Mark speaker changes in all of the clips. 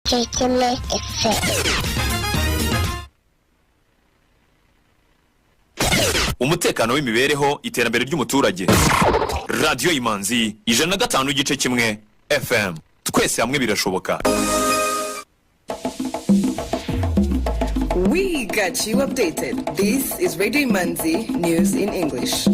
Speaker 1: Chekeme FM.
Speaker 2: Umutekano w'imibereho iterambere ry'umuturage. Radio Imanzi 105.1 FM. Twese hamwe birashoboka.
Speaker 3: We got you updated. This is Radio Imanzi News in English.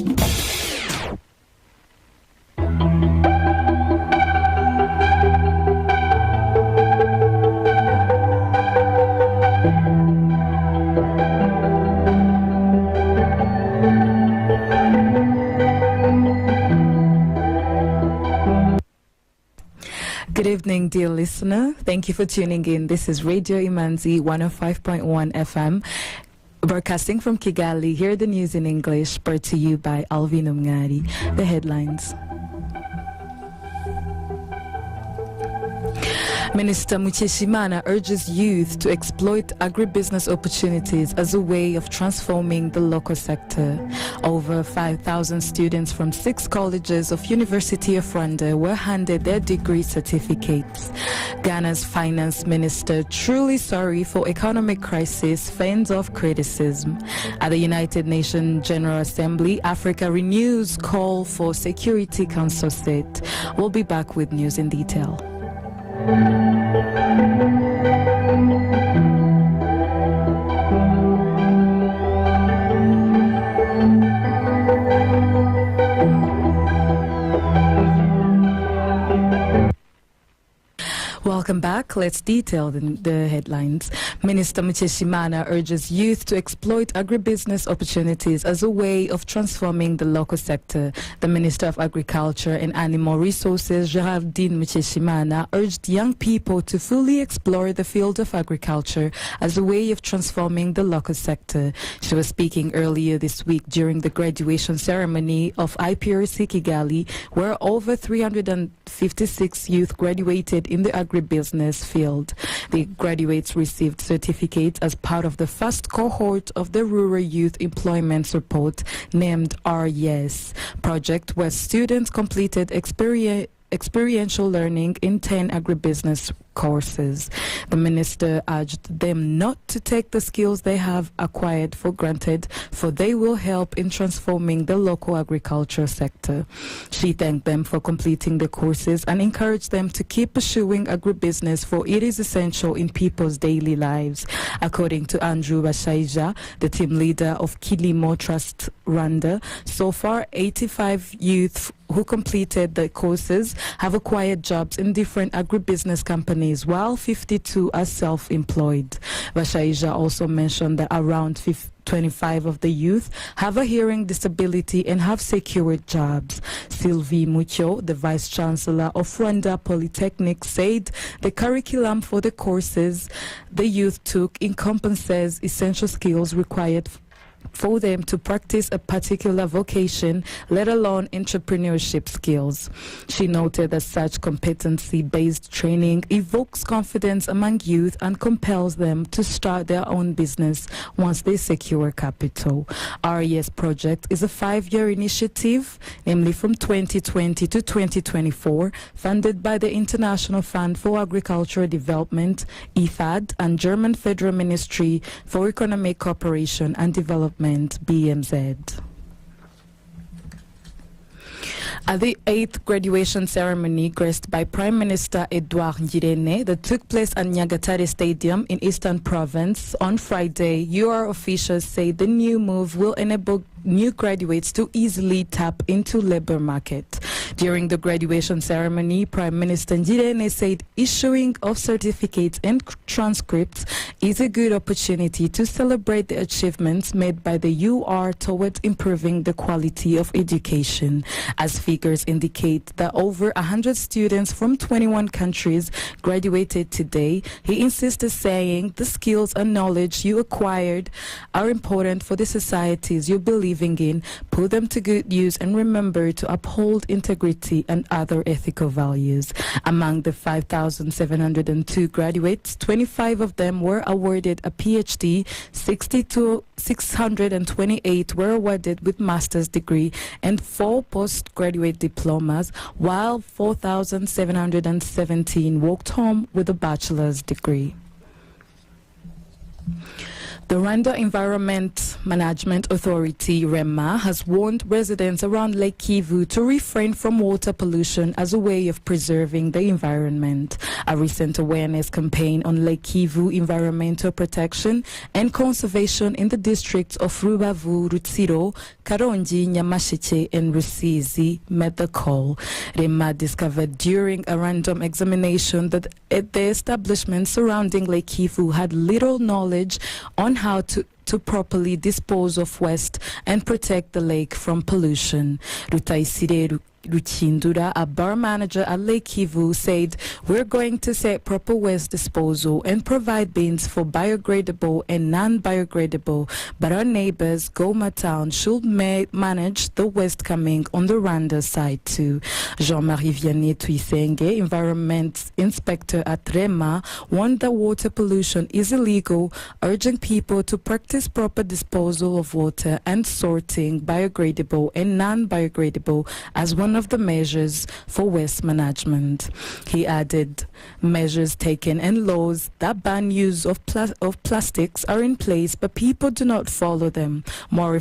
Speaker 4: Good evening, dear listener. Thank you for tuning in. This is Radio Imanzi 105.1 FM, broadcasting from Kigali. Here are the news in English, brought to you by Alvin Umngari. The headlines. Minister Mucheshimana urges youth to exploit agribusiness opportunities as a way of transforming the local sector. Over 5,000 students from 6 colleges of University of Rwanda were handed their degree certificates. Ghana's finance minister, truly sorry for economic crisis, fends off criticism. At the United Nations General Assembly, Africa renews call for Security Council seat. We'll be back with news in detail. Welcome back. Let's detail the headlines. Minister Mucheshimana urges youth to exploit agribusiness opportunities as a way of transforming the local sector. The Minister of Agriculture and Animal Resources, Geraldine Mucheshimana, urged young people to fully explore the field of agriculture as a way of transforming the local sector. She was speaking earlier this week during the graduation ceremony of IPRC Kigali, where over 356 youth graduated in the agribusiness field. The graduates received certificates as part of the first cohort of the Rural Youth Employment Report named RYES project, where students completed experiential learning in 10 agribusiness courses. The minister urged them not to take the skills they have acquired for granted, for they will help in transforming the local agriculture sector. She thanked them for completing the courses and encouraged them to keep pursuing agribusiness, for it is essential in people's daily lives. According to Andrew Bashaija, the team leader of Kilimo Trust Rwanda, so far 85 youth who completed the courses have acquired jobs in different agribusiness companies, while 52 are self-employed. Bashaija also mentioned that around 25 of the youth have a hearing disability and have secured jobs. Sylvie Mucho, the Vice Chancellor of Rwanda Polytechnic, said the curriculum for the courses the youth took encompasses essential skills required for them to practice a particular vocation, let alone entrepreneurship skills. She noted that such competency-based training evokes confidence among youth and compels them to start their own business once they secure capital. RES project is a 5-year initiative, namely from 2020 to 2024, funded by the International Fund for Agricultural Development, IFAD, and German Federal Ministry for Economic Cooperation and Development, BMZ. At the 8th graduation ceremony graced by Prime Minister Edouard Ngirente that took place at Nyagatare Stadium in Eastern Province on Friday, UR officials say the new move will enable new graduates to easily tap into labor market. During the graduation ceremony, Prime Minister Ngirente said issuing of certificates and transcripts is a good opportunity to celebrate the achievements made by the UR towards improving the quality of education. As figures indicate that over 100 students from 21 countries graduated today, he insisted, saying the skills and knowledge you acquired are important for the societies you believe living in, put them to good use, and remember to uphold integrity and other ethical values. Among the 5,702 graduates, 25 of them were awarded a PhD, 628 were awarded with master's degree, and 4 postgraduate diplomas, while 4,717 walked home with a bachelor's degree. The Rwanda Environment Management Authority, REMA, has warned residents around Lake Kivu to refrain from water pollution as a way of preserving the environment. A recent awareness campaign on Lake Kivu environmental protection and conservation in the districts of Rubavu, Rutsiro, Karongi, Nyamasheke, and Rusizi met the call. REMA discovered during a random examination that the establishments surrounding Lake Kivu had little knowledge on how to properly dispose of waste and protect the lake from pollution. Rutaisire Ruchindura, a bar manager at Lake Kivu, said, "We're going to set proper waste disposal and provide bins for biodegradable and non-biodegradable, but our neighbors, Goma Town, should manage the waste coming on the Rwanda side too." Jean-Marie Vianney Tuisenge, environment inspector at REMA, warned that water pollution is illegal, urging people to practice proper disposal of water and sorting biodegradable and non-biodegradable as one of the measures for waste management. He added, measures taken and laws that ban use of plastics are in place, but people do not follow them. More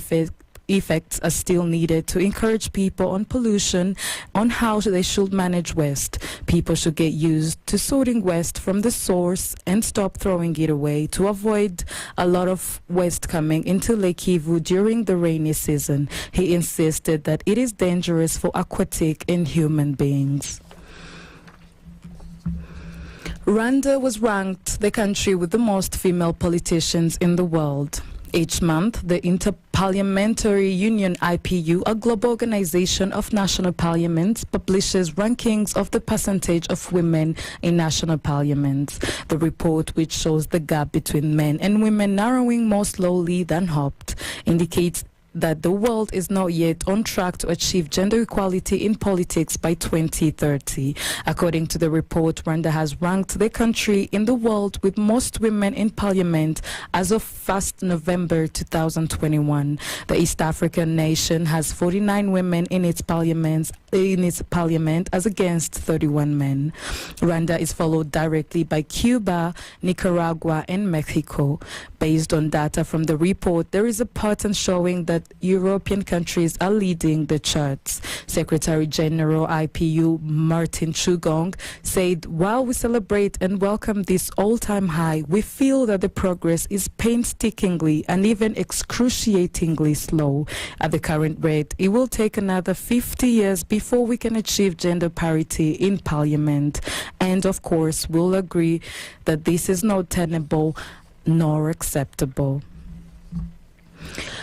Speaker 4: effects are still needed to encourage people on pollution, on how they should manage waste. People should get used to sorting waste from the source and stop throwing it away to avoid a lot of waste coming into Lake Kivu during the rainy season. He insisted that it is dangerous for aquatic and human beings. Rwanda was ranked the country with the most female politicians in the world. Each month, the Interparliamentary Union IPU, a global organization of national parliaments, publishes rankings of the percentage of women in national parliaments. The report, which shows the gap between men and women narrowing more slowly than hoped, indicates that the world is not yet on track to achieve gender equality in politics by 2030. According to the report, Rwanda has ranked the country in the world with most women in parliament as of 1st November 2021. The East African nation has 49 women in its parliament as against 31 men. Rwanda is followed directly by Cuba, Nicaragua, and Mexico. Based on data from the report, there is a pattern showing that European countries are leading the charts. Secretary General IPU Martin Chugong said, "While we celebrate and welcome this all-time high, we feel that the progress is painstakingly and even excruciatingly slow. At the current rate, it will take another 50 years before we can achieve gender parity in parliament. And of course, we'll agree that this is not tenable nor acceptable."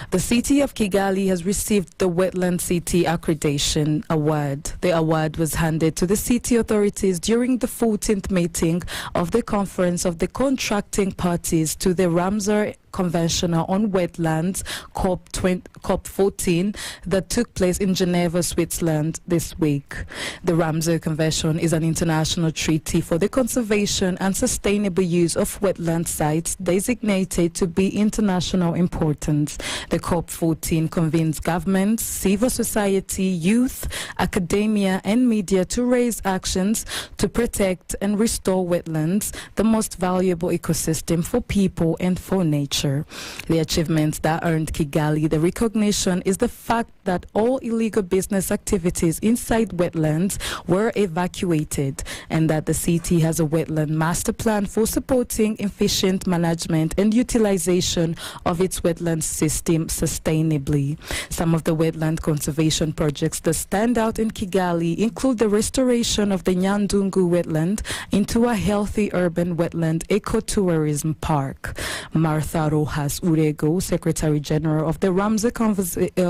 Speaker 4: The city of Kigali has received the Wetland City Accreditation Award. The award was handed to the city authorities during the 14th meeting of the Conference of the Contracting Parties to the Ramsar Convention on Wetlands, COP14, that took place in Geneva, Switzerland this week. The Ramsar Convention is an international treaty for the conservation and sustainable use of wetland sites designated to be international importance. The COP14 convenes governments, civil society, youth, academia, and media to raise actions to protect and restore wetlands, the most valuable ecosystem for people and for nature. The achievements that earned Kigali the recognition is the fact that all illegal business activities inside wetlands were evacuated, and that the city has a wetland master plan for supporting efficient management and utilization of its wetland system sustainably. Some of the wetland conservation projects that stand out in Kigali include the restoration of the Nyandungu wetland into a healthy urban wetland ecotourism park. Martha Rojas Urego, Secretary General of the Ramsar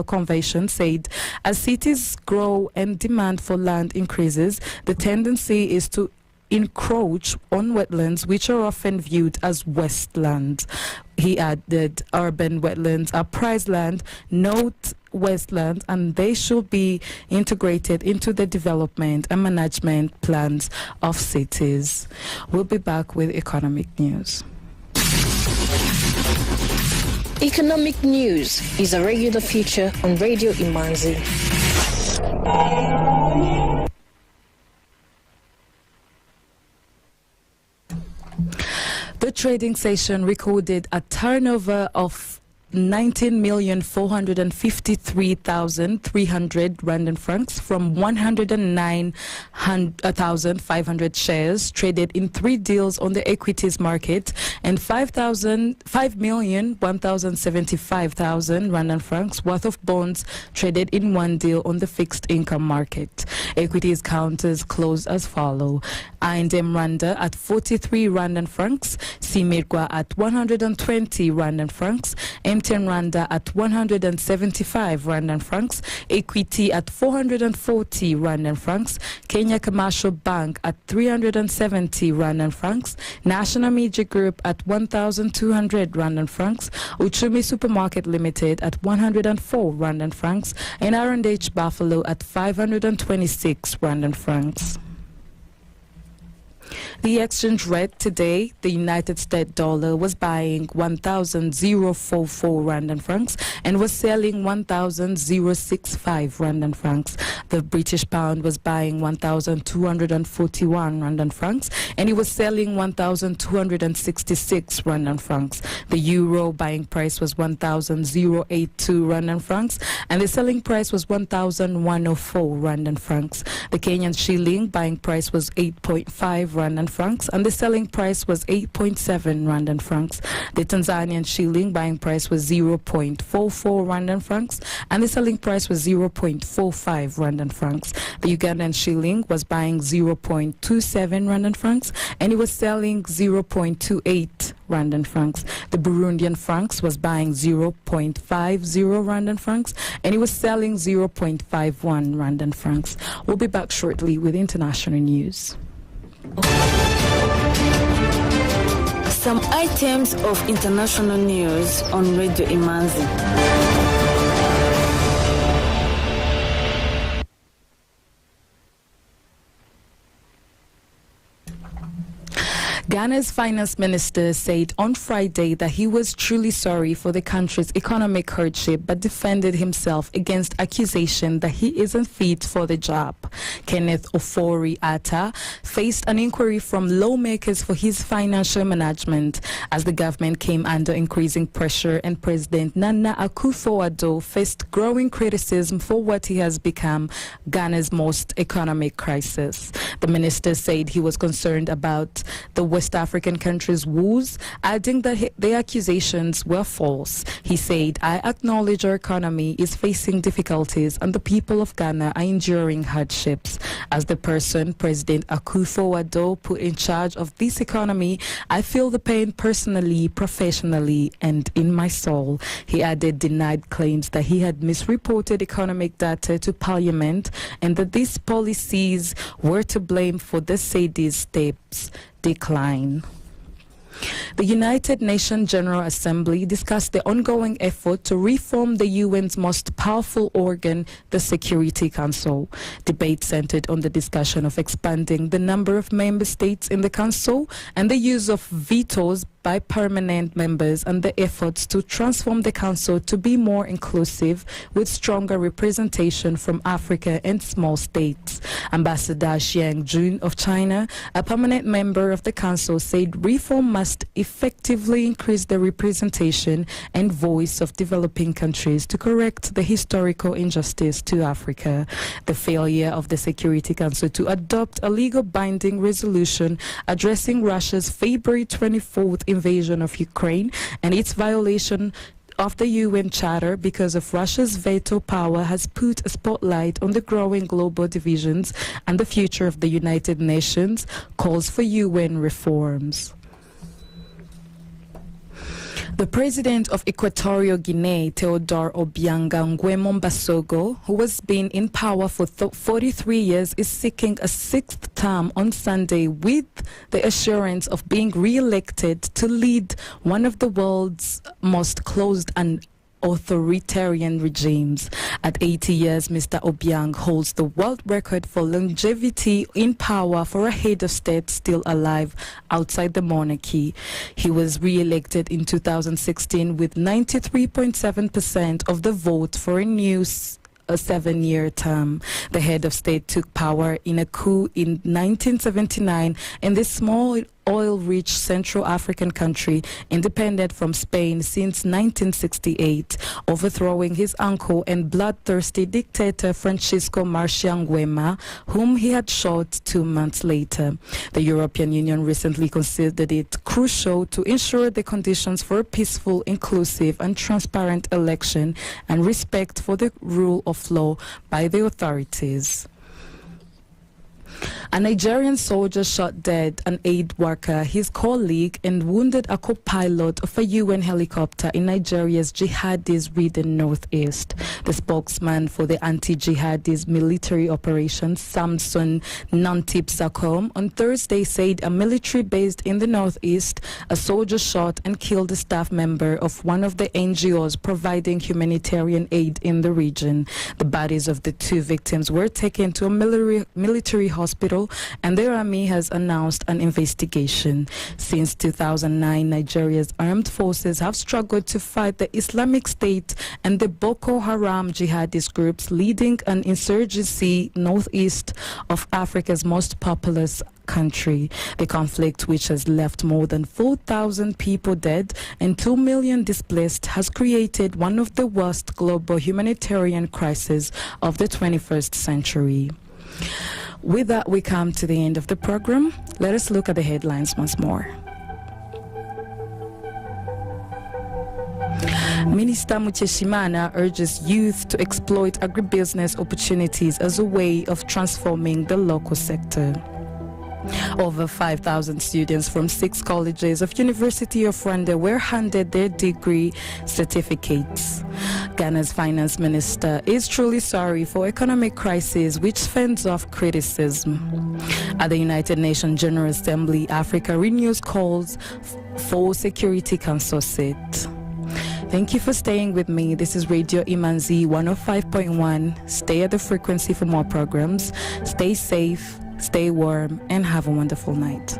Speaker 4: Convention, said, "As cities grow and demand for land increases, the tendency is to encroach on wetlands which are often viewed as wasteland. He added urban wetlands are prized land, not wasteland, and they should be integrated into the development and management plans of cities. We'll be back with economic news.
Speaker 1: Economic news is a regular feature on Radio Imanzi.
Speaker 4: The trading session recorded a turnover of 19,453,300 rand and francs from 109,500 shares traded in 3 deals on the equities market and 5,175,000 rand and francs worth of bonds traded in 1 deal on the fixed income market. Equities counters closed as follow: I&M Randa at 43 rand and francs, Simirgwa at 120 rand and francs, MTN Randa at 175 rand and francs, Equity at 440 rand and francs, Kenya Commercial Bank at 370 rand and francs, National Media Group at 1,200 rand and francs, Uchumi Supermarket Limited at 104 rand and francs, and R&H Buffalo at 526 rand and francs. The exchange rate today, the United States dollar was buying 1,044 rand and francs and was selling 1,065 rand and francs. The British pound was buying 1,241 rand and francs and it was selling 1,266 rand and francs. The euro buying price was 1,082 rand and francs and the selling price was 1,104 rand and francs. The Kenyan shilling buying price was 8.5 rand and francs and the selling price was 8.7 rand and francs. The Tanzanian shilling buying price was 0.44 rand and francs and the selling price was 0.45 rand and francs. The Ugandan shilling was buying 0.27 rand and francs and it was selling 0.28 rand and francs. The Burundian francs was buying 0.50 rand and francs and it was selling 0.51 rand and francs. We'll be back shortly with international news.
Speaker 5: Some items of international news on Radio Imanzi.
Speaker 4: Ghana's finance minister said on Friday that he was truly sorry for the country's economic hardship but defended himself against accusation that he isn't fit for the job. Kenneth Ofori-Atta faced an inquiry from lawmakers for his financial management as the government came under increasing pressure and President Nana Akufo-Addo faced growing criticism for what he has become Ghana's most economic crisis. The minister said he was concerned about the West African country's woes, adding that the accusations were false. He said, "I acknowledge our economy is facing difficulties and the people of Ghana are enduring hardships. As the person President Akufo-Addo put in charge of this economy, I feel the pain personally, professionally, and in my soul." He added denied claims that he had misreported economic data to Parliament and that these policies were to blame for the Sadie's steps decline. The United Nations General Assembly discussed the ongoing effort to reform the UN's most powerful organ, the Security Council. Debate centered on the discussion of expanding the number of member states in the Council and the use of vetoes by permanent members and the efforts to transform the Council to be more inclusive with stronger representation from Africa and small states. Ambassador Xiang Jun of China, a permanent member of the Council, said reform must effectively increase the representation and voice of developing countries to correct the historical injustice to Africa. The failure of the Security Council to adopt a legal binding resolution addressing Russia's February 24th invasion of Ukraine and its violation of the UN Charter because of Russia's veto power has put a spotlight on the growing global divisions and the future of the United Nations calls for UN reforms. The president of Equatorial Guinea, Theodore Obiang Nguema Mbasogo, who has been in power for 43 years, is seeking a sixth term on Sunday with the assurance of being re-elected to lead one of the world's most closed and authoritarian regimes. At 80 years, Mr. Obiang holds the world record for longevity in power for a head of state still alive outside the monarchy. He was re-elected in 2016 with 93.7% of the vote for a new a 7-year term. The head of state took power in a coup in 1979 in this small oil-rich Central African country, independent from Spain since 1968, overthrowing his uncle and bloodthirsty dictator Francisco Marcial Nguema, whom he had shot 2 months later. The European Union recently considered it crucial to ensure the conditions for a peaceful, inclusive and transparent election and respect for the rule of law by the authorities. A Nigerian soldier shot dead an aid worker, his colleague, and wounded a co-pilot of a UN helicopter in Nigeria's jihadist-ridden northeast. The spokesman for the anti-jihadist military operation, Samson Nantip Sakom, on Thursday said a military based in the northeast, a soldier shot and killed a staff member of one of the NGOs providing humanitarian aid in the region. The bodies of the 2 victims were taken to a military hospital, and the army has announced an investigation. Since 2009, Nigeria's armed forces have struggled to fight the Islamic State and the Boko Haram jihadist groups leading an insurgency northeast of Africa's most populous country. The conflict, which has left more than 4,000 people dead and 2 million displaced, has created one of the worst global humanitarian crises of the 21st century. With that, we come to the end of the program. Let us look at the headlines once more. Minister Mucheshimana urges youth to exploit agribusiness opportunities as a way of transforming the local sector. Over 5,000 students from 6 colleges of University of Rwanda were handed their degree certificates. Ghana's finance minister is truly sorry for economic crisis which fends off criticism. At the United Nations General Assembly, Africa renews calls for Security Council seat. Thank you for staying with me. This is Radio Imanzi 105.1. Stay at the frequency for more programs. Stay safe, stay warm, and have a wonderful night.